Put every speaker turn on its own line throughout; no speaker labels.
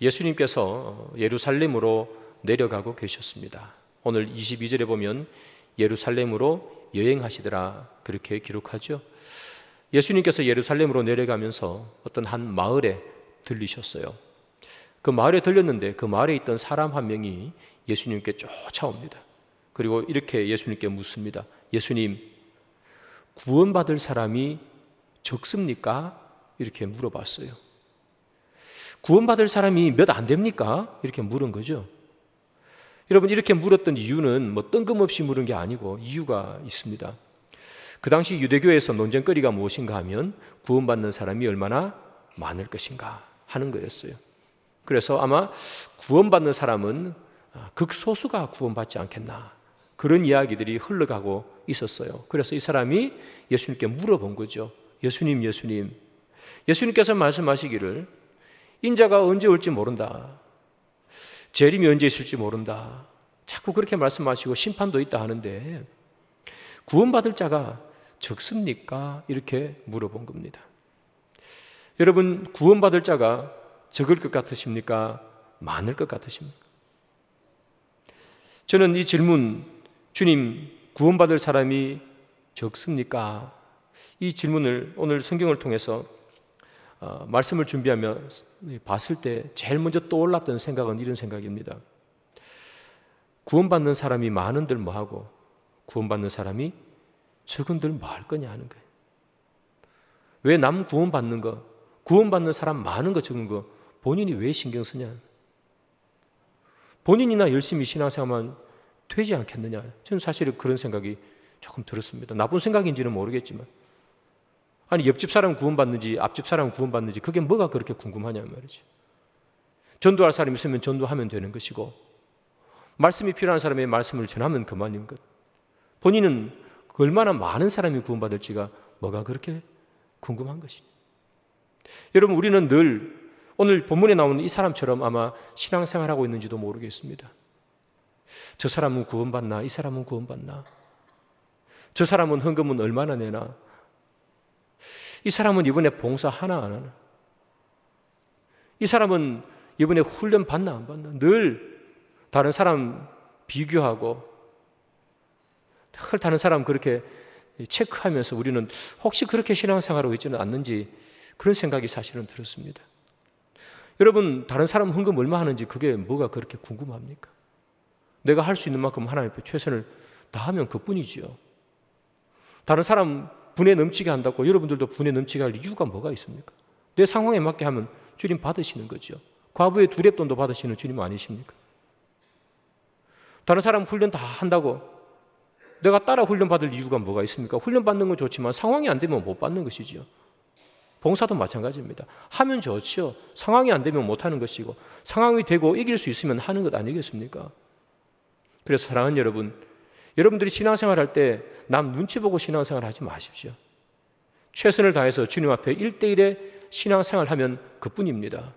예수님께서 예루살렘으로 내려가고 계셨습니다. 오늘 22절에 보면 예루살렘으로 여행하시더라 그렇게 기록하죠. 예수님께서 예루살렘으로 내려가면서 어떤 한 마을에 들리셨어요. 그 마을에 들렸는데 그 마을에 있던 사람 한 명이 예수님께 쫓아옵니다. 그리고 이렇게 예수님께 묻습니다. 예수님, 구원받을 사람이 적습니까? 이렇게 물어봤어요. 구원받을 사람이 몇 안 됩니까? 이렇게 물은 거죠. 여러분, 이렇게 물었던 이유는 뭐 뜬금없이 물은 게 아니고 이유가 있습니다. 그 당시 유대교에서 논쟁거리가 무엇인가 하면 구원받는 사람이 얼마나 많을 것인가 하는 거였어요. 그래서 아마 구원받는 사람은 극소수가 구원받지 않겠나 그런 이야기들이 흘러가고 있었어요. 그래서 이 사람이 예수님께 물어본 거죠. 예수님, 예수님께서 말씀하시기를 인자가 언제 올지 모른다. 재림이 언제 있을지 모른다. 자꾸 그렇게 말씀하시고 심판도 있다 하는데 구원받을 자가 적습니까? 이렇게 물어본 겁니다. 여러분, 구원받을 자가 적을 것 같으십니까? 많을 것 같으십니까? 저는 이 질문, 주님, 구원받을 사람이 적습니까? 이 질문을 오늘 성경을 통해서 말씀을 준비하며 봤을 때 제일 먼저 떠올랐던 생각은 이런 생각입니다. 구원받는 사람이 많은들 뭐하고 구원받는 사람이 적은들 뭐 할 거냐 하는 거예요. 왜 남 구원받는 거, 구원받는 사람 많은 거 적은 거 본인이 왜 신경 쓰냐. 본인이나 열심히 신앙생활만 되지 않겠느냐. 저는 사실은 그런 생각이 조금 들었습니다. 나쁜 생각인지는 모르겠지만 아니 옆집 사람 구원받는지 앞집 사람 구원받는지 그게 뭐가 그렇게 궁금하냐 말이죠. 전도할 사람이 있으면 전도하면 되는 것이고 말씀이 필요한 사람의 말씀을 전하면 그만인 것. 본인은 얼마나 많은 사람이 구원받을지가 뭐가 그렇게 궁금한 것이냐. 여러분, 우리는 늘 오늘 본문에 나오는 이 사람처럼 아마 신앙생활하고 있는지도 모르겠습니다. 저 사람은 구원받나? 이 사람은 구원받나? 저 사람은 헌금은 얼마나 내나? 이 사람은 이번에 봉사 하나 안 하나? 이 사람은 이번에 훈련 받나 안 받나? 늘 다른 사람 비교하고 다른 사람 그렇게 체크하면서 우리는 혹시 그렇게 신앙생활하고 있지는 않는지 그런 생각이 사실은 들었습니다. 여러분, 다른 사람 헌금 얼마 하는지 그게 뭐가 그렇게 궁금합니까? 내가 할 수 있는 만큼 하나님 앞에 최선을 다하면 그뿐이지요. 다른 사람 분에 넘치게 한다고 여러분들도 분에 넘치게 할 이유가 뭐가 있습니까? 내 상황에 맞게 하면 주님 받으시는 거죠. 과부의 두렙돈도 받으시는 주님 아니십니까? 다른 사람 훈련 다 한다고 내가 따라 훈련 받을 이유가 뭐가 있습니까? 훈련 받는 건 좋지만 상황이 안 되면 못 받는 것이지요. 봉사도 마찬가지입니다. 하면 좋지요. 상황이 안 되면 못 하는 것이고 상황이 되고 이길 수 있으면 하는 것 아니겠습니까? 그래서 사랑하는 여러분, 여러분들이 신앙생활 할 때 남 눈치 보고 신앙생활 하지 마십시오. 최선을 다해서 주님 앞에 1대1의 신앙생활 하면 그뿐입니다.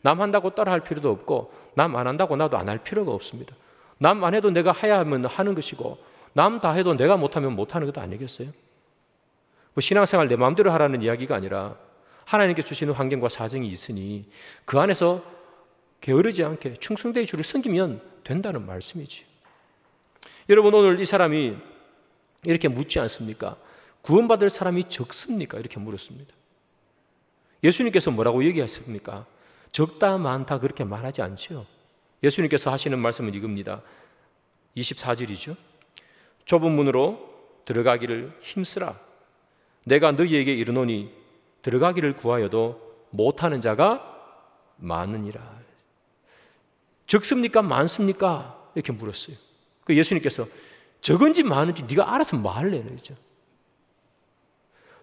남 한다고 따라 할 필요도 없고 남 안 한다고 나도 안 할 필요가 없습니다. 남 안 해도 내가 해야 하면 하는 것이고 남 다 해도 내가 못하면 못하는 것 아니겠어요? 뭐 신앙생활 내 마음대로 하라는 이야기가 아니라 하나님께 주시는 환경과 사정이 있으니 그 안에서 게으르지 않게 충성되이 주를 섬기면 된다는 말씀이지. 여러분, 오늘 이 사람이 이렇게 묻지 않습니까? 구원받을 사람이 적습니까? 이렇게 물었습니다. 예수님께서 뭐라고 얘기하십니까? 적다 많다 그렇게 말하지 않죠. 예수님께서 하시는 말씀은 이겁니다. 24절이죠. 좁은 문으로 들어가기를 힘쓰라. 내가 너희에게 이르노니 들어가기를 구하여도 못하는 자가 많으니라. 적습니까? 많습니까? 이렇게 물었어요. 그 예수님께서 적은지 많은지 네가 알아서 뭐 할래? 그러죠.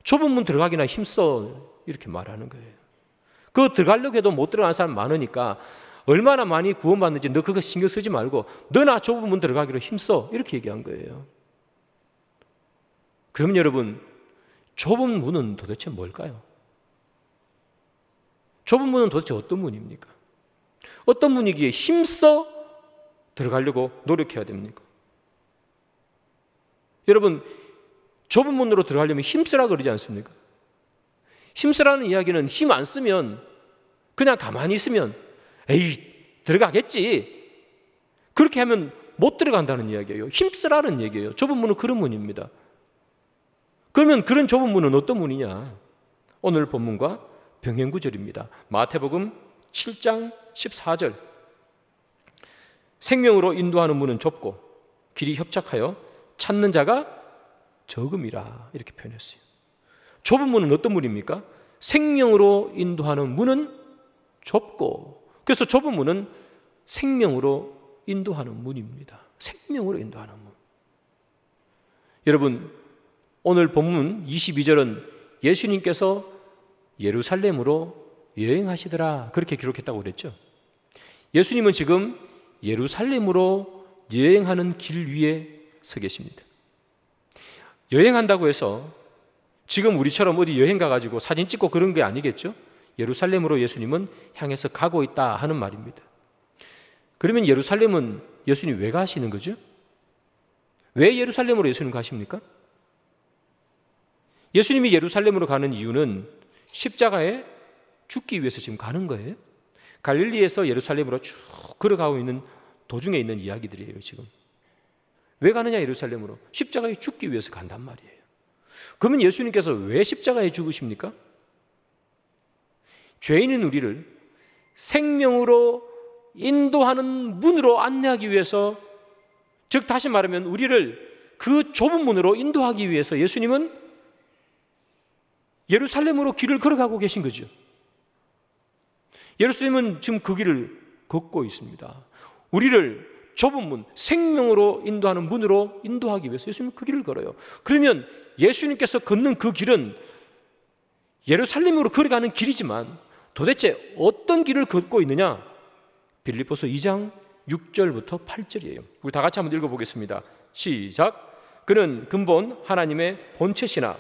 좁은 문 들어가기나 힘써 이렇게 말하는 거예요. 그거 들어가려고 해도 못 들어가는 사람 많으니까 얼마나 많이 구원받는지 너 그거 신경 쓰지 말고 너나 좁은 문 들어가기로 힘써 이렇게 얘기한 거예요. 그럼 여러분, 좁은 문은 도대체 뭘까요? 좁은 문은 도대체 어떤 문입니까? 어떤 문이기에 힘써 들어가려고 노력해야 됩니까? 여러분, 좁은 문으로 들어가려면 힘쓰라 그러지 않습니까? 힘쓰라는 이야기는 힘 안 쓰면 그냥 가만히 있으면 에이, 들어가겠지. 그렇게 하면 못 들어간다는 이야기예요. 힘쓰라는 얘기예요. 좁은 문은 그런 문입니다. 그러면 그런 좁은 문은 어떤 문이냐? 오늘 본문과 병행구절입니다. 마태복음 7장 14절. 생명으로 인도하는 문은 좁고 길이 협착하여 찾는 자가 적음이라 이렇게 표현했어요. 좁은 문은 어떤 문입니까? 생명으로 인도하는 문은 좁고, 그래서 좁은 문은 생명으로 인도하는 문입니다. 생명으로 인도하는 문. 여러분, 오늘 본문 22절은 예수님께서 예루살렘으로 여행하시더라 그렇게 기록했다고 그랬죠. 예수님은 지금 예루살렘으로 여행하는 길 위에 서 계십니다. 여행한다고 해서 지금 우리처럼 어디 여행 가가지고 사진 찍고 그런 게 아니겠죠. 예루살렘으로 예수님은 향해서 가고 있다 하는 말입니다. 그러면 예루살렘은 예수님 왜 가시는 거죠? 왜 예루살렘으로 예수님 가십니까? 예수님이 예루살렘으로 가는 이유는 십자가에 죽기 위해서 지금 가는 거예요. 갈릴리에서 예루살렘으로 쭉 걸어가고 있는 도중에 있는 이야기들이에요. 지금 왜 가느냐? 예루살렘으로 십자가에 죽기 위해서 간단 말이에요. 그러면 예수님께서 왜 십자가에 죽으십니까? 죄인인 우리를 생명으로 인도하는 문으로 안내하기 위해서, 즉 다시 말하면 우리를 그 좁은 문으로 인도하기 위해서 예수님은 예루살렘으로 길을 걸어가고 계신 거죠. 예루살렘은 지금 그 길을 걷고 있습니다. 우리를 좁은 문, 생명으로 인도하는 문으로 인도하기 위해서 예수님은 그 길을 걸어요. 그러면 예수님께서 걷는 그 길은 예루살렘으로 걸어가는 길이지만 도대체 어떤 길을 걷고 있느냐? 빌립보서 2장 6절부터 8절이에요. 우리 다 같이 한번 읽어보겠습니다. 시작. 그는 근본 하나님의 본체시나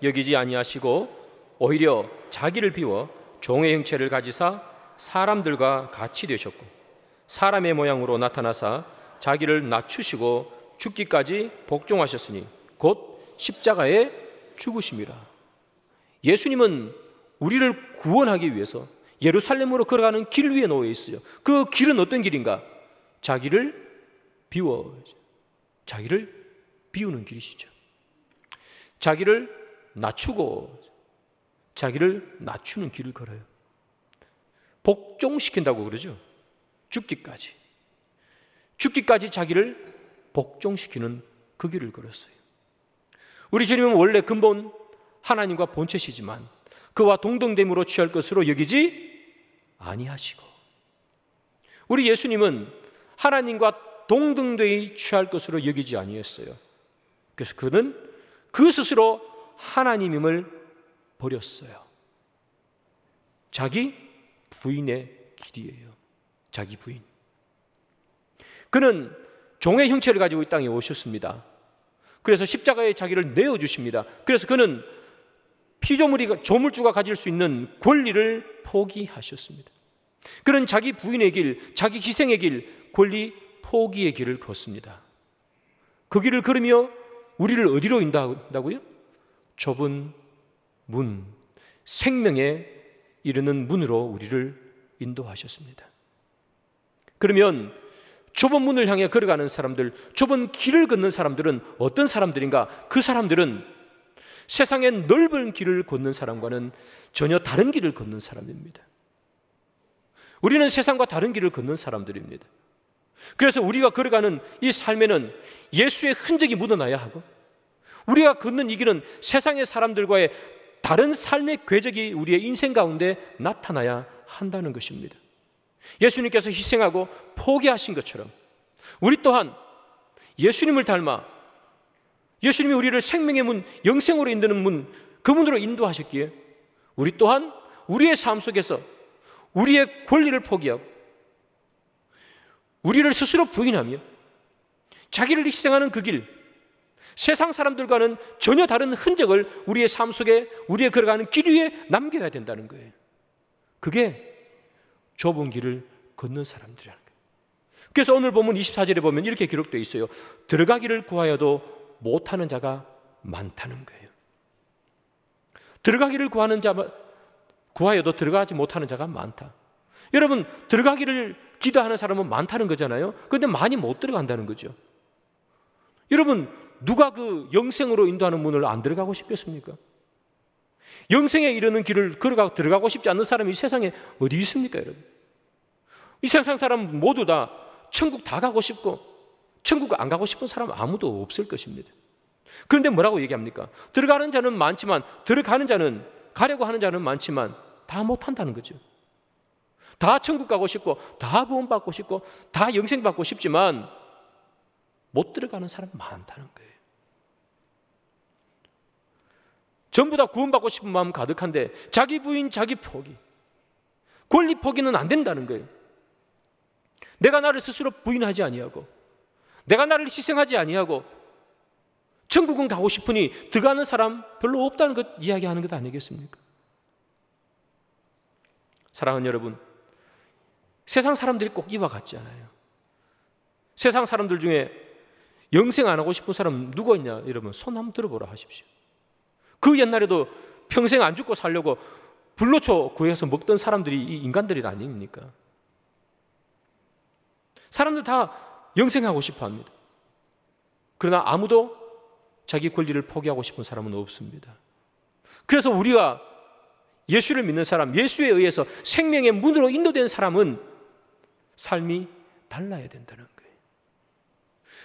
여기지 아니하시고 오히려 자기를 비워 종의 형체를 가지사 사람들과 같이 되셨고 사람의 모양으로 나타나사 자기를 낮추시고 죽기까지 복종하셨으니 곧 십자가에 죽으심이라. 예수님은 우리를 구원하기 위해서 예루살렘으로 걸어가는 길 위에 놓여 있어요. 그 길은 어떤 길인가? 자기를 비우는 길이시죠. 자기를 낮추고 자기를 낮추는 길을 걸어요. 복종시킨다고 그러죠. 죽기까지 자기를 복종시키는 그 길을 걸었어요. 우리 주님은 원래 근본 하나님과 본체시지만 그와 동등됨으로 취할 것으로 여기지 아니하시고, 우리 예수님은 하나님과 동등되이 취할 것으로 여기지 아니했어요. 그래서 그는 그 스스로 하나님임을 버렸어요. 자기 부인의 길이에요. 자기 부인. 그는 종의 형체를 가지고 이 땅에 오셨습니다. 그래서 십자가에 자기를 내어주십니다. 그래서 그는 조물주가 가질 수 있는 권리를 포기하셨습니다. 그는 자기 부인의 길, 자기 희생의 길, 권리 포기의 길을 걷습니다. 그 길을 걸으며 우리를 어디로 인도한다고요? 좁은 문, 생명에 이르는 문으로 우리를 인도하셨습니다. 그러면 좁은 문을 향해 걸어가는 사람들, 좁은 길을 걷는 사람들은 어떤 사람들인가? 그 사람들은 세상의 넓은 길을 걷는 사람과는 전혀 다른 길을 걷는 사람입니다. 우리는 세상과 다른 길을 걷는 사람들입니다. 그래서 우리가 걸어가는 이 삶에는 예수의 흔적이 묻어나야 하고, 우리가 걷는 이 길은 세상의 사람들과의 다른 삶의 궤적이 우리의 인생 가운데 나타나야 한다는 것입니다. 예수님께서 희생하고 포기하신 것처럼 우리 또한 예수님을 닮아 예수님이 우리를 생명의 문, 영생으로 인도는 문, 그 문으로 인도하셨기에 우리 또한 우리의 삶 속에서 우리의 권리를 포기하고 우리를 스스로 부인하며 자기를 희생하는 그 길, 세상 사람들과는 전혀 다른 흔적을 우리의 삶 속에, 우리의 걸어가는 길 위에 남겨야 된다는 거예요. 그게 좁은 길을 걷는 사람들이라는 거예요. 그래서 오늘 본문 24절에 보면 이렇게 기록되어 있어요. 들어가기를 구하여도 못하는 자가 많다는 거예요. 들어가기를 구하여도 들어가지 못하는 자가 많다. 여러분, 들어가기를 기도하는 사람은 많다는 거잖아요. 그런데 많이 못 들어간다는 거죠. 여러분, 누가 그 영생으로 인도하는 문을 안 들어가고 싶겠습니까? 영생에 이르는 길을 걸어가고 들어가고 싶지 않는 사람이 이 세상에 어디 있습니까, 여러분? 이 세상 사람 모두 다 천국 다 가고 싶고 천국 안 가고 싶은 사람 아무도 없을 것입니다. 그런데 뭐라고 얘기합니까? 들어가는 자는 많지만 들어가는 자는, 가려고 하는 자는 많지만 다 못한다는 거죠. 다 천국 가고 싶고 다 구원받고 싶고 다 영생 받고 싶지만 못 들어가는 사람 많다는 거예요. 전부 다 구원받고 싶은 마음 가득한데 자기 부인 자기 포기, 권리 포기는 안 된다는 거예요. 내가 나를 스스로 부인하지 아니하고 내가 나를 희생하지 아니하고 천국은 가고 싶으니 들어가는 사람 별로 없다는 것 이야기하는 것 아니겠습니까? 사랑하는 여러분, 세상 사람들이 꼭 이와 같지 않아요. 세상 사람들 중에 영생 안 하고 싶은 사람 누가 있냐? 여러분 손 한번 들어보라 하십시오. 그 옛날에도 평생 안 죽고 살려고 불로초 구해서 먹던 사람들이 이 인간들이 아닙니까? 사람들 다 영생하고 싶어 합니다. 그러나 아무도 자기 권리를 포기하고 싶은 사람은 없습니다. 그래서 우리가 예수를 믿는 사람, 예수에 의해서 생명의 문으로 인도된 사람은 삶이 달라야 된다는 거예요.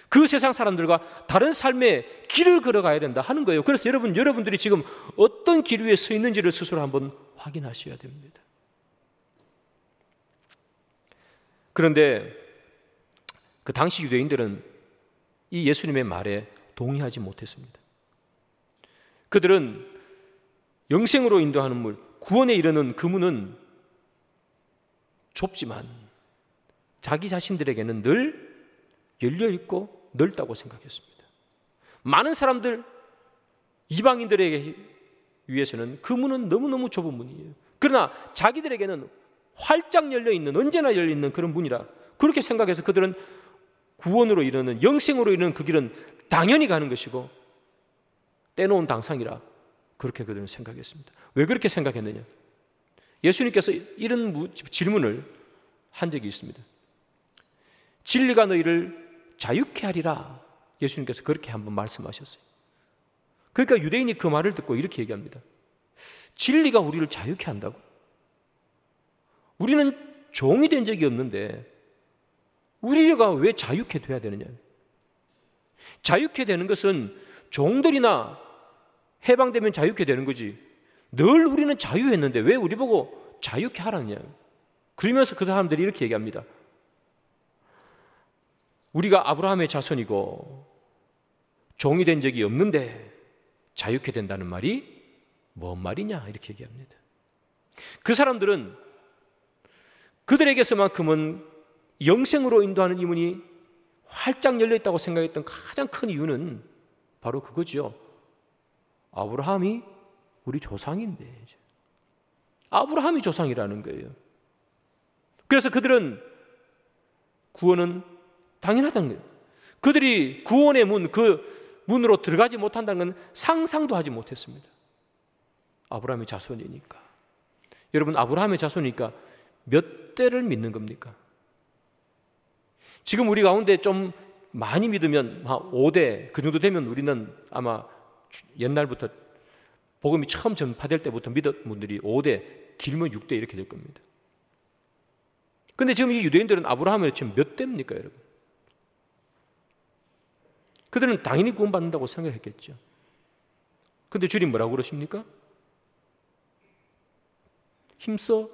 그 세상 사람들과 다른 삶의 길을 걸어가야 된다 하는 거예요. 그래서 여러분들이 지금 어떤 길 위에 서 있는지를 스스로 한번 확인하셔야 됩니다. 그런데 그 당시 유대인들은 이 예수님의 말에 동의하지 못했습니다. 그들은 영생으로 인도하는 문, 구원에 이르는 그 문은 좁지만 자기 자신들에게는 늘 열려있고 넓다고 생각했습니다. 많은 사람들, 이방인들에게 위해서는 그 문은 너무너무 좁은 문이에요. 그러나 자기들에게는 활짝 열려있는, 언제나 열려있는 그런 문이라 그렇게 생각해서 그들은 구원으로 이르는, 영생으로 이르는 그 길은 당연히 가는 것이고 떼놓은 당상이라 그렇게 그들은 생각했습니다. 왜 그렇게 생각했느냐? 예수님께서 이런 질문을 한 적이 있습니다. 진리가 너희를 자유케 하리라. 예수님께서 그렇게 한번 말씀하셨어요. 그러니까 유대인이 그 말을 듣고 이렇게 얘기합니다. 진리가 우리를 자유케 한다고? 우리는 종이 된 적이 없는데 우리가 왜 자유케 돼야 되느냐? 자유케 되는 것은 종들이나 해방되면 자유케 되는 거지. 늘 우리는 자유했는데 왜 우리 보고 자유케 하라느냐? 그러면서 그 사람들이 이렇게 얘기합니다. 우리가 아브라함의 자손이고 종이 된 적이 없는데 자유케 된다는 말이 뭔 말이냐? 이렇게 얘기합니다. 그 사람들은 그들에게서만큼은 영생으로 인도하는 이 문이 활짝 열려있다고 생각했던 가장 큰 이유는 바로 그거죠. 아브라함이 우리 조상인데, 아브라함이 조상이라는 거예요. 그래서 그들은 구원은 당연하다는 거예요. 그들이 구원의 문, 그 문으로 들어가지 못한다는 건 상상도 하지 못했습니다. 아브라함의 자손이니까. 여러분, 아브라함의 자손이니까 몇 대를 믿는 겁니까? 지금 우리 가운데 좀 많이 믿으면 5대 그 정도 되면 우리는 아마 옛날부터 복음이 처음 전파될 때부터 믿었던 분들이 5대, 길면 6대 이렇게 될 겁니다. 그런데 지금 이 유대인들은 아브라함을 지금 몇 대입니까, 여러분? 그들은 당연히 구원받는다고 생각했겠죠. 그런데 주님 뭐라고 그러십니까? 힘써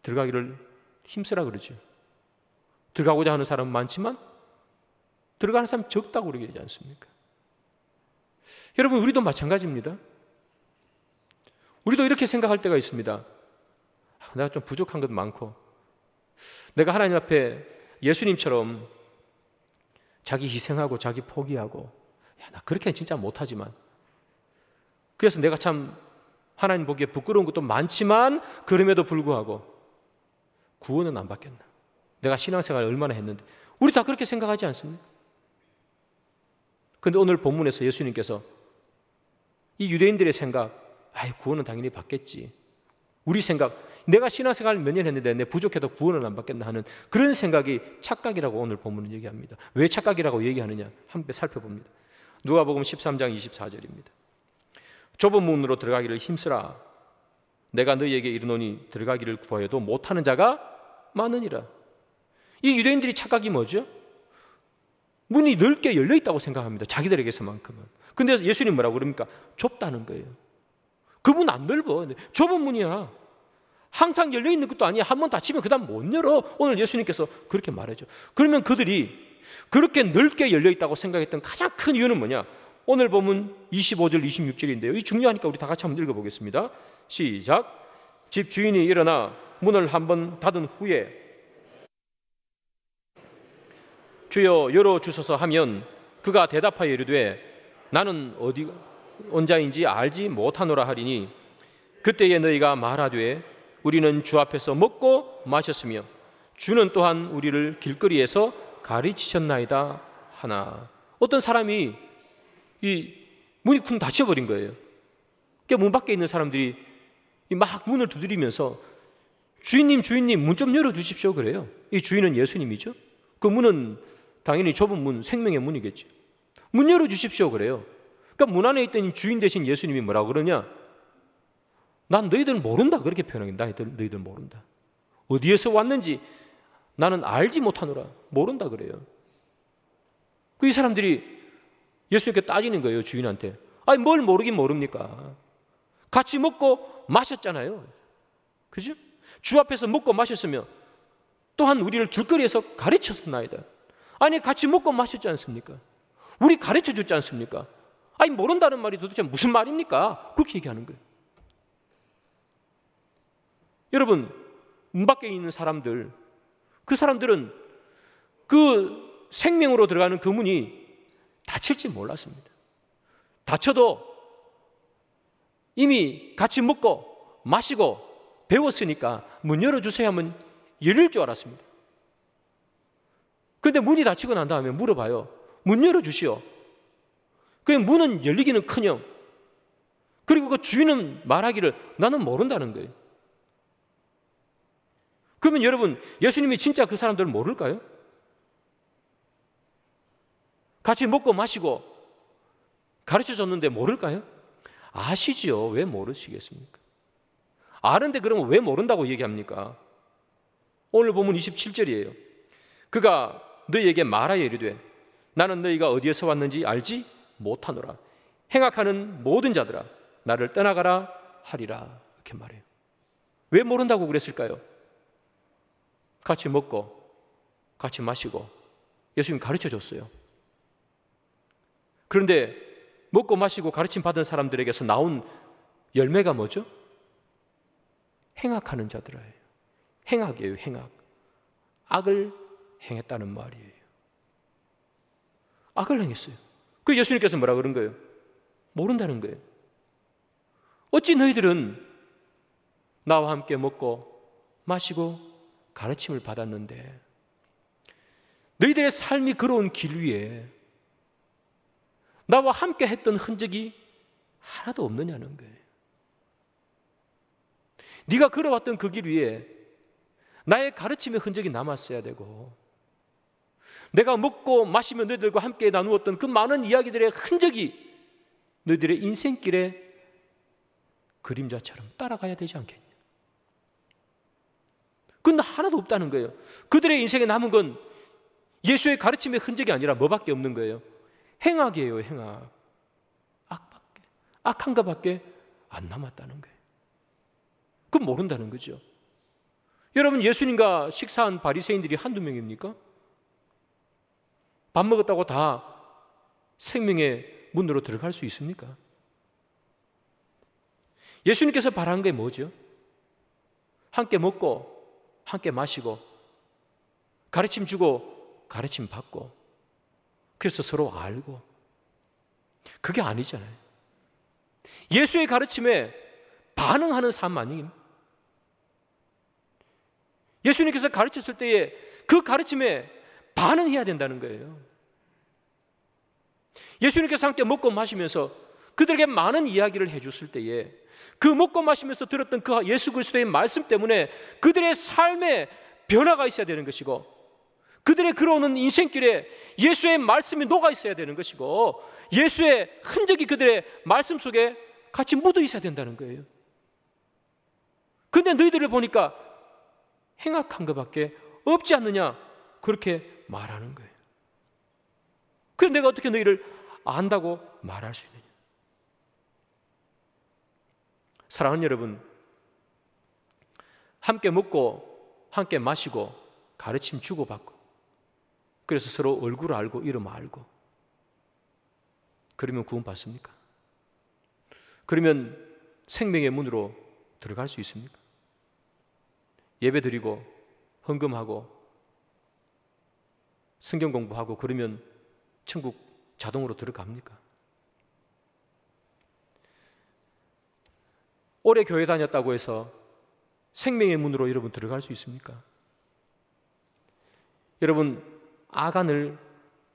들어가기를 힘쓰라 그러죠. 들어가고자 하는 사람은 많지만 들어가는 사람 적다고 그러지 않습니까? 여러분, 우리도 마찬가지입니다. 우리도 이렇게 생각할 때가 있습니다. 내가 좀 부족한 것도 많고 내가 하나님 앞에 예수님처럼 자기 희생하고 자기 포기하고 나 그렇게는 진짜 못하지만 그래서 내가 참 하나님 보기에 부끄러운 것도 많지만 그럼에도 불구하고 구원은 안 받겠나? 내가 신앙생활을 얼마나 했는데 우리 다 그렇게 생각하지 않습니까? 그런데 오늘 본문에서 예수님께서 이 유대인들의 생각, 구원은 당연히 받겠지. 우리 생각, 내가 신앙생활 몇 년 했는데 내 부족해도 구원을 안 받겠나 하는 그런 생각이 착각이라고 오늘 본문은 얘기합니다. 왜 착각이라고 얘기하느냐 함께 살펴봅니다. 누가복음 13장 24절입니다. 좁은 문으로 들어가기를 힘쓰라. 내가 너희에게 이르노니 들어가기를 구하여도 못하는 자가 많으니라. 이 유대인들이 착각이 뭐죠? 문이 넓게 열려 있다고 생각합니다. 자기들에게서만큼은. 근데 예수님 뭐라고 그럽니까? 좁다는 거예요. 그 문 안 넓어. 좁은 문이야. 항상 열려 있는 것도 아니야. 한 번 닫히면 그다음 못 열어. 오늘 예수님께서 그렇게 말하죠. 그러면 그들이 그렇게 넓게 열려 있다고 생각했던 가장 큰 이유는 뭐냐? 오늘 보면 25절 26절인데요. 이 중요하니까 우리 다 같이 한번 읽어보겠습니다. 시작. 집 주인이 일어나 문을 한번 닫은 후에 주여 열어주소서 하면 그가 대답하여 이르되 나는 어디 온자인지 알지 못하노라 하리니 그때에 너희가 말하되 우리는 주 앞에서 먹고 마셨으며 주는 또한 우리를 길거리에서 가르치셨나이다 하나. 어떤 사람이 이 문이 쿵 닫혀버린 거예요. 그러니까 문 밖에 있는 사람들이 막 문을 두드리면서 주인님 문 좀 열어주십시오 그래요. 이 주인은 예수님이죠. 그 문은 당연히 좁은 문, 생명의 문이겠죠. 문 열어주십시오 그래요. 그러니까 문 안에 있던 주인 대신 예수님이 뭐라고 그러냐? 난 너희들 모른다 그렇게 표현합니다. 너희들 모른다. 어디에서 왔는지 나는 알지 못하노라. 모른다 그래요. 이 사람들이 예수님께 따지는 거예요. 주인한테. 아니 뭘 모르긴 모릅니까? 같이 먹고 마셨잖아요. 그죠? 주 앞에서 먹고 마셨으며 또한 우리를 길거리에서 가르쳤었나이다. 아니 같이 먹고 마셨지 않습니까? 우리 가르쳐 줬지 않습니까? 아니 모른다는 말이 도대체 무슨 말입니까? 그렇게 얘기하는 거예요. 여러분 문 밖에 있는 사람들, 그 사람들은 그 생명으로 들어가는 그 문이 닫힐지 몰랐습니다. 닫혀도 이미 같이 먹고 마시고 배웠으니까 문 열어주세요 하면 열릴 줄 알았습니다. 그런데 문이 닫히고 난 다음에 물어봐요. 문 열어주시오. 그 문은 열리기는커녕 그리고 그 주인은 말하기를 나는 모른다는 거예요. 그러면 여러분 예수님이 진짜 그 사람들을 모를까요? 같이 먹고 마시고 가르쳐줬는데 모를까요? 아시죠? 왜 모르시겠습니까? 아는데 그러면 왜 모른다고 얘기합니까? 오늘 보면 27절이에요. 그가 너희에게 말하여 이르되 나는 너희가 어디에서 왔는지 알지 못하노라. 행악하는 모든 자들아 나를 떠나가라 하리라. 이렇게 말해요. 왜 모른다고 그랬을까요? 같이 먹고 같이 마시고 예수님 가르쳐줬어요. 그런데 먹고 마시고 가르침 받은 사람들에게서 나온 열매가 뭐죠? 행악하는 자들이에요. 행악이에요. 행악. 악을 행했다는 말이에요. 악을 행했어요. 그 예수님께서 뭐라 그런 거예요? 모른다는 거예요. 어찌 너희들은 나와 함께 먹고 마시고 가르침을 받았는데 너희들의 삶이 걸어온 길 위에 나와 함께 했던 흔적이 하나도 없느냐는 거예요. 네가 걸어왔던 그 길 위에 나의 가르침의 흔적이 남았어야 되고 내가 먹고 마시며 너희들과 함께 나누었던 그 많은 이야기들의 흔적이 너희들의 인생길에 그림자처럼 따라가야 되지 않겠냐. 그건 하나도 없다는 거예요. 그들의 인생에 남은 건 예수의 가르침의 흔적이 아니라 뭐밖에 없는 거예요? 행악이에요. 행악. 악한 것밖에 안 남았다는 거예요. 그건 모른다는 거죠. 여러분 예수님과 식사한 바리새인들이 한두 명입니까? 밥 먹었다고 다 생명의 문으로 들어갈 수 있습니까? 예수님께서 바라는 게 뭐죠? 함께 먹고 함께 마시고 가르침 주고 가르침 받고 그래서 서로 알고 그게 아니잖아요. 예수의 가르침에 반응하는 삶 아니에요? 예수님께서 가르쳤을 때에 그 가르침에 반응해야 된다는 거예요. 예수님께서 함께 먹고 마시면서 그들에게 많은 이야기를 해줬을 때에 그 먹고 마시면서 들었던 그 예수 그리스도의 말씀 때문에 그들의 삶에 변화가 있어야 되는 것이고, 그들의 걸어오는 인생길에 예수의 말씀이 녹아 있어야 되는 것이고, 예수의 흔적이 그들의 말씀 속에 같이 묻어 있어야 된다는 거예요. 그런데 너희들을 보니까 행악한 것밖에 없지 않느냐, 그렇게 말하는 거예요. 그럼 내가 어떻게 너희를 안다고 말할 수 있느냐? 사랑하는 여러분, 함께 먹고 함께 마시고 가르침 주고받고, 그래서 서로 얼굴 알고 이름 알고, 그러면 구원 받습니까? 그러면 생명의 문으로 들어갈 수 있습니까? 예배 드리고 헌금하고 성경 공부하고 그러면 천국 자동으로 들어갑니까? 오래 교회 다녔다고 해서 생명의 문으로 여러분 들어갈 수 있습니까? 여러분, 아간을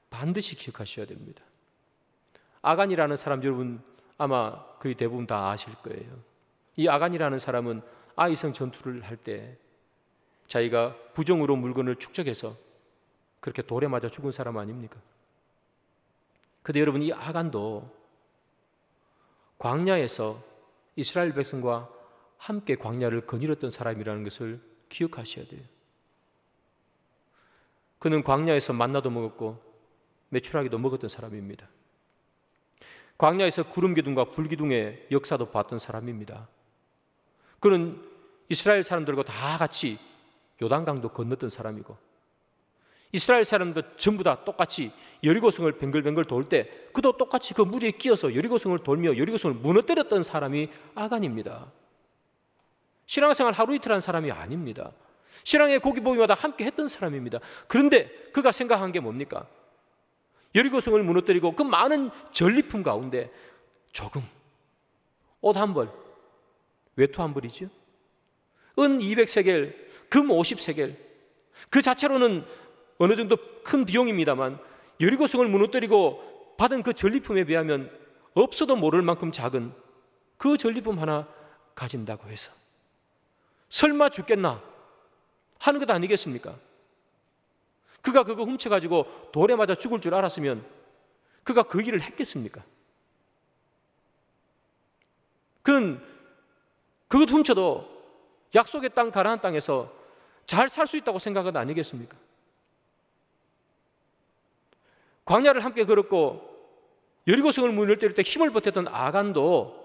반드시 기억하셔야 됩니다. 아간이라는 사람 여러분 아마 거의 대부분 다 아실 거예요. 이 아간이라는 사람은 아이성 전투를 할 때 자기가 부정으로 물건을 축적해서 그렇게 돌에 맞아 죽은 사람 아닙니까? 그런데 여러분, 이 아간도 광야에서 이스라엘 백성과 함께 광야를 거닐었던 사람이라는 것을 기억하셔야 돼요. 그는 광야에서 만나도 먹었고 메추라기도 먹었던 사람입니다. 광야에서 구름기둥과 불기둥의 역사도 봤던 사람입니다. 그는 이스라엘 사람들과 다 같이 요단강도 건넜던 사람이고, 이스라엘 사람도 전부 다 똑같이 여리고성을 뱅글뱅글 돌 때 그도 똑같이 그 무리에 끼어서 여리고성을 돌며 여리고성을 무너뜨렸던 사람이 아간입니다. 신앙생활 하루 이틀 한 사람이 아닙니다. 신앙의 고기보기마다 함께 했던 사람입니다. 그런데 그가 생각한 게 뭡니까? 여리고성을 무너뜨리고 그 많은 전리품 가운데 조금, 옷 한 벌, 외투 한 벌이죠. 은 200세겔, 금 50세겔. 그 자체로는 어느 정도 큰 비용입니다만 여리고성을 무너뜨리고 받은 그 전리품에 비하면 없어도 모를 만큼 작은 그 전리품 하나 가진다고 해서 설마 죽겠나 하는 것 아니겠습니까? 그가 그거 훔쳐가지고 돌에 맞아 죽을 줄 알았으면 그가 그 일을 했겠습니까? 그는 그것 훔쳐도 약속의 땅 가나안 땅에서 잘 살 수 있다고 생각은 아니겠습니까? 광야를 함께 걸었고 여리고성을 문을 때릴 때 힘을 보탰던 아간도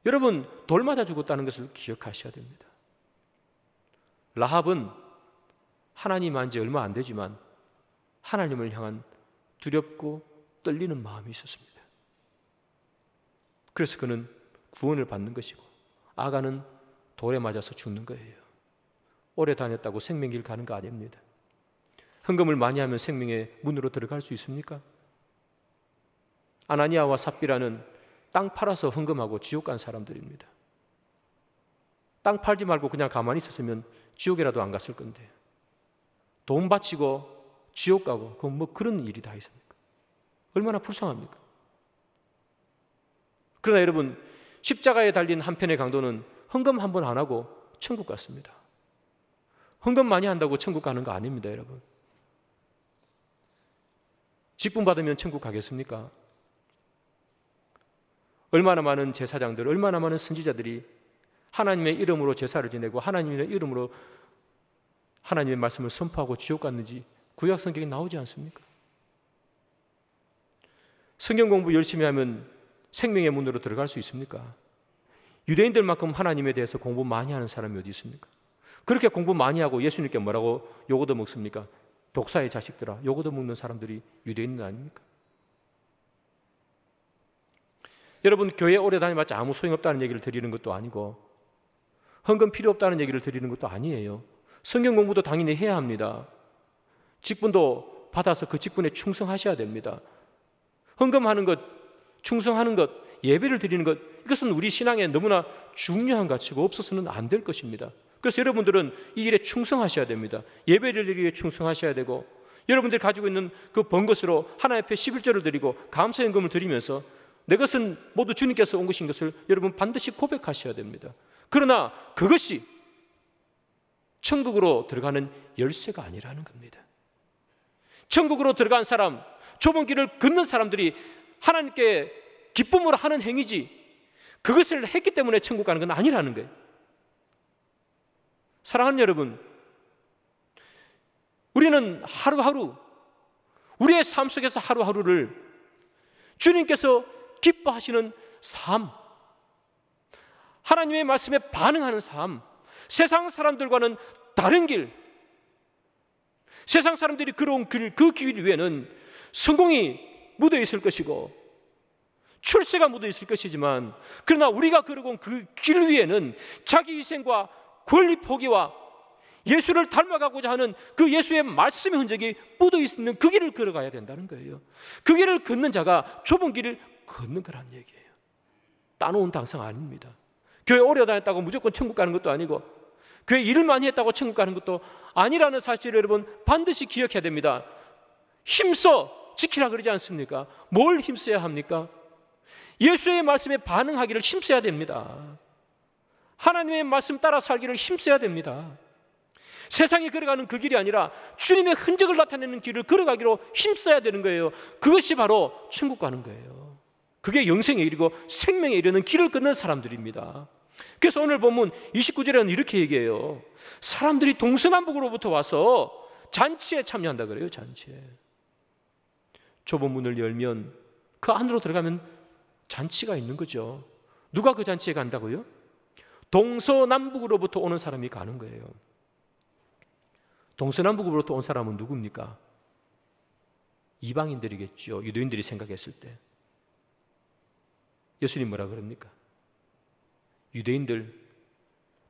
여러분 돌 맞아 죽었다는 것을 기억하셔야 됩니다. 라합은 하나님 안 지 얼마 안 되지만 하나님을 향한 두렵고 떨리는 마음이 있었습니다. 그래서 그는 구원을 받는 것이고 아간은 돌에 맞아서 죽는 거예요. 오래 다녔다고 생명길 가는 거 아닙니다. 헌금을 많이 하면 생명의 문으로 들어갈 수 있습니까? 아나니아와 삽비라는 땅 팔아서 헌금하고 지옥 간 사람들입니다. 땅 팔지 말고 그냥 가만히 있었으면 지옥이라도 안 갔을 건데 돈 바치고 지옥 가고 그건 뭐 그런 일이 다 있습니까? 얼마나 불쌍합니까? 그러나 여러분, 십자가에 달린 한편의 강도는 헌금 한 번 안 하고 천국 갔습니다. 헌금 많이 한다고 천국 가는 거 아닙니다, 여러분. 직분 받으면 천국 가겠습니까? 얼마나 많은 제사장들, 얼마나 많은 선지자들이 하나님의 이름으로 제사를 지내고 하나님의 이름으로 하나님의 말씀을 선포하고 지옥 갔는지 구약 성경에 나오지 않습니까? 성경 공부 열심히 하면 생명의 문으로 들어갈 수 있습니까? 유대인들만큼 하나님에 대해서 공부 많이 하는 사람이 어디 있습니까? 그렇게 공부 많이 하고 예수님께 뭐라고 요거도 먹습니까? 독사의 자식들아, 요거도 먹는 사람들이 유대인은 아닙니까? 여러분, 교회 오래 다녀봤자 아무 소용없다는 얘기를 드리는 것도 아니고 헌금 필요 없다는 얘기를 드리는 것도 아니에요. 성경 공부도 당연히 해야 합니다. 직분도 받아서 그 직분에 충성하셔야 됩니다. 헌금하는 것, 충성하는 것, 예배를 드리는 것, 이것은 우리 신앙에 너무나 중요한 가치고 없어서는 안 될 것입니다. 그래서 여러분들은 이 일에 충성하셔야 됩니다. 예배를 드리기에 충성하셔야 되고 여러분들이 가지고 있는 그 번 것으로 하나님 앞에 11조를 드리고 감사연금을 드리면서 내 것은 모두 주님께서 온 것인 것을 여러분 반드시 고백하셔야 됩니다. 그러나 그것이 천국으로 들어가는 열쇠가 아니라는 겁니다. 천국으로 들어간 사람, 좁은 길을 걷는 사람들이 하나님께 기쁨으로 하는 행위지 그것을 했기 때문에 천국 가는 건 아니라는 거예요. 사랑하는 여러분, 우리는 하루하루 우리의 삶 속에서 하루하루를 주님께서 기뻐하시는 삶, 하나님의 말씀에 반응하는 삶, 세상 사람들과는 다른 길, 세상 사람들이 걸어온 길, 그 길 위에는 성공이 묻어 있을 것이고 출세가 묻어 있을 것이지만, 그러나 우리가 걸어온 그 길 위에는 자기 희생과 권리 포기와 예수를 닮아가고자 하는 그 예수의 말씀의 흔적이 묻어 있는 그 길을 걸어가야 된다는 거예요. 그 길을 걷는 자가 좁은 길을 걷는 거란 얘기예요. 따놓은 당상 아닙니다. 교회 오래 다녔다고 무조건 천국 가는 것도 아니고, 교회 일을 많이 했다고 천국 가는 것도 아니라는 사실을 여러분 반드시 기억해야 됩니다. 힘써 지키라 그러지 않습니까? 뭘 힘써야 합니까? 예수의 말씀에 반응하기를 힘써야 됩니다. 하나님의 말씀 따라 살기를 힘써야 됩니다. 세상이 걸어가는 그 길이 아니라 주님의 흔적을 나타내는 길을 걸어가기로 힘써야 되는 거예요. 그것이 바로 천국 가는 거예요. 그게 영생에 이르고 생명에 이르는 길을 걷는 사람들입니다. 그래서 오늘 본문 29절에는 이렇게 얘기해요. 사람들이 동서남북으로부터 와서 잔치에 참여한다 그래요. 잔치에. 좁은 문을 열면 그 안으로 들어가면 잔치가 있는 거죠. 누가 그 잔치에 간다고요? 동서남북으로부터 오는 사람이 가는 거예요. 동서남북으로부터 온 사람은 누굽니까? 이방인들이겠죠. 유대인들이 생각했을 때. 예수님 뭐라 그럽니까? 유대인들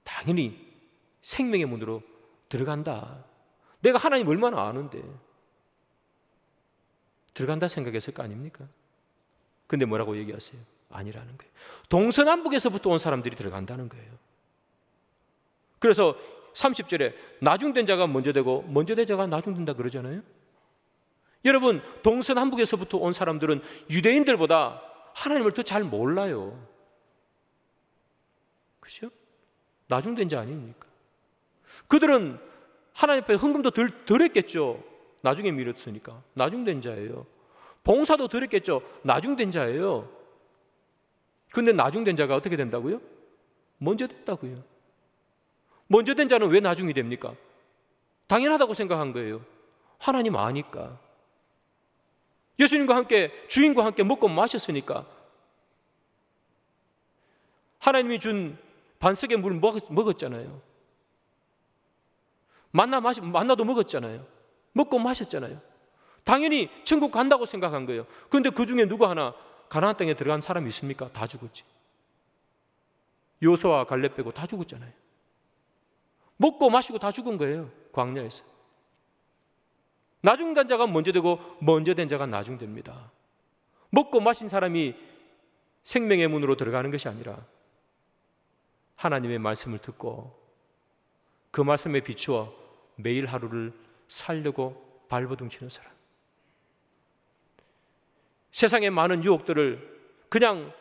당연히 생명의 문으로 들어간다. 내가 하나님 얼마나 아는데 들어간다 생각했을 거 아닙니까? 근데 뭐라고 얘기하세요? 아니라는 거예요. 동서남북에서부터 온 사람들이 들어간다는 거예요. 그래서 30절에 나중된 자가 먼저 되고 먼저 된 자가 나중된다 그러잖아요. 여러분, 동서남북에서부터 온 사람들은 유대인들보다 하나님을 더 잘 몰라요. 그렇죠? 나중된 자 아닙니까? 그들은 하나님 앞에 헌금도 덜 했겠죠. 나중에 미뤘으니까. 나중된 자예요. 봉사도 덜 했겠죠. 나중된 자예요. 근데 나중된 자가 어떻게 된다고요? 먼저 됐다고요. 먼저 된 자는 왜 나중이 됩니까? 당연하다고 생각한 거예요. 하나님 아니까. 예수님과 함께, 주인과 함께 먹고 마셨으니까. 하나님이 준 반석의 물을 먹었잖아요. 만나도 먹었잖아요. 먹고 마셨잖아요. 당연히 천국 간다고 생각한 거예요. 그런데 그 중에 누구 하나 가나안 땅에 들어간 사람이 있습니까? 다 죽었지. 요수와 갈렙 빼고 다 죽었잖아요. 먹고 마시고 다 죽은 거예요. 광야에서. 나중된 자가 먼저 되고 먼저 된 자가 나중됩니다. 먹고 마신 사람이 생명의 문으로 들어가는 것이 아니라 하나님의 말씀을 듣고 그 말씀에 비추어 매일 하루를 살려고 발버둥치는 사람. 세상의 많은 유혹들을 그냥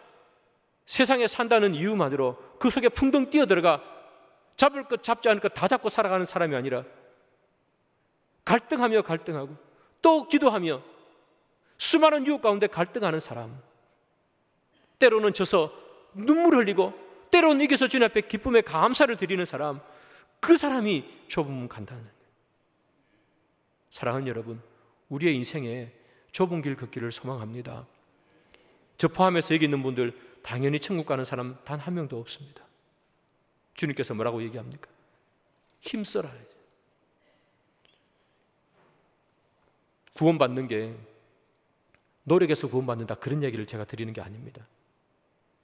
세상에 산다는 이유만으로 그 속에 풍덩 뛰어들어가 잡을 것 잡지 않을 것 다 잡고 살아가는 사람이 아니라 갈등하고 또 기도하며 수많은 유혹 가운데 갈등하는 사람, 때로는 져서 눈물 흘리고 때로는 이겨서 주님 앞에 기쁨의 감사를 드리는 사람, 그 사람이 좁은 문 간다는 거예요. 사랑하는 여러분, 우리의 인생에 좁은 길 걷기를 소망합니다. 저 포함해서 여기 있는 분들 당연히 천국 가는 사람 단 한 명도 없습니다. 주님께서 뭐라고 얘기합니까? 힘써라. 구원받는 게 노력해서 구원받는다 그런 얘기를 제가 드리는 게 아닙니다.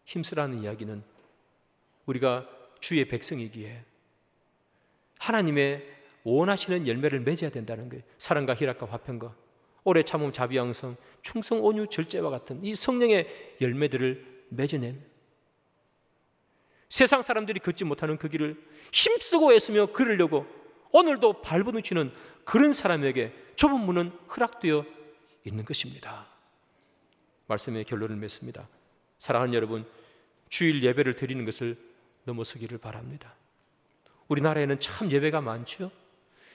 힘쓰라는 이야기는 우리가 주의 백성이기에 하나님의 원하시는 열매를 맺어야 된다는 거예요. 사랑과 희락과 화평과 오래 참음 자비양성 충성 온유 절제와 같은 이 성령의 열매들을 맺어낸, 세상 사람들이 걷지 못하는 그 길을 힘쓰고 애쓰며 걸으려고 오늘도 발버둥치는 그런 사람에게 좁은 문은 허락되어 있는 것입니다. 말씀의 결론을 맺습니다. 사랑하는 여러분, 주일 예배를 드리는 것을 넘어서기를 바랍니다. 우리나라에는 참 예배가 많죠.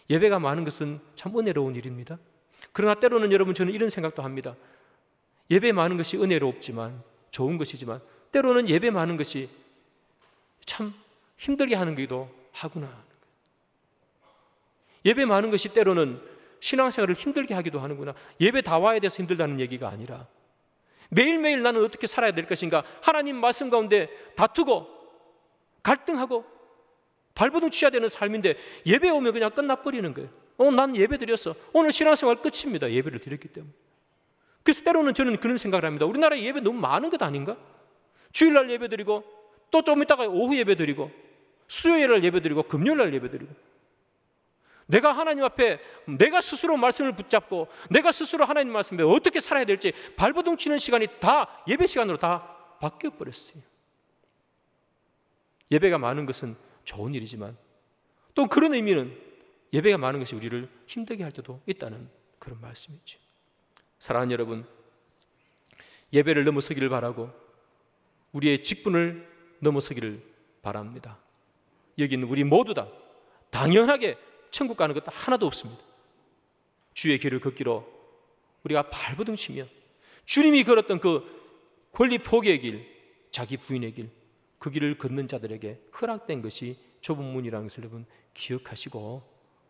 예배가 많은 것은 참 은혜로운 일입니다. 그러나 때로는 여러분, 저는 이런 생각도 합니다. 예배 많은 것이 은혜롭지만, 좋은 것이지만 때로는 예배 많은 것이 참 힘들게 하는 거기도 하구나. 예배 많은 것이 때로는 신앙생활을 힘들게 하기도 하는구나. 예배 다 와야 돼서 힘들다는 얘기가 아니라 매일매일 나는 어떻게 살아야 될 것인가, 하나님 말씀 가운데 다투고 갈등하고 발버둥 쳐야 되는 삶인데 예배 오면 그냥 끝나버리는 거예요. 난 예배 드렸어. 오늘 신앙생활 끝입니다. 예배를 드렸기 때문에. 그래서 때로는 저는 그런 생각을 합니다. 우리나라에 예배 너무 많은 것 아닌가? 주일날 예배 드리고 또 좀 있다가 오후 예배 드리고 수요일날 예배 드리고 금요일날 예배 드리고, 내가 하나님 앞에 내가 스스로 말씀을 붙잡고 내가 스스로 하나님 말씀에 어떻게 살아야 될지 발버둥 치는 시간이 다 예배 시간으로 다 바뀌어 버렸어요. 예배가 많은 것은 좋은 일이지만 또 그런 의미는 예배가 많은 것이 우리를 힘들게 할 때도 있다는 그런 말씀이죠. 사랑하는 여러분, 예배를 넘어서기를 바라고 우리의 직분을 넘어서기를 바랍니다. 여기 있는 우리 모두 다 당연하게 천국 가는 것도 하나도 없습니다. 주의 길을 걷기로 우리가 발버둥 치며 주님이 걸었던 그 권리 포기의 길, 자기 부인의 길, 그 길을 걷는 자들에게 허락된 것이 좁은 문이라는 것을 여러분 기억하시고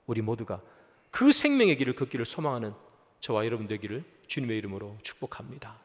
우리 모두가 그 생명의 길을 걷기를 소망하는 저와 여러분 되기를 주님의 이름으로 축복합니다.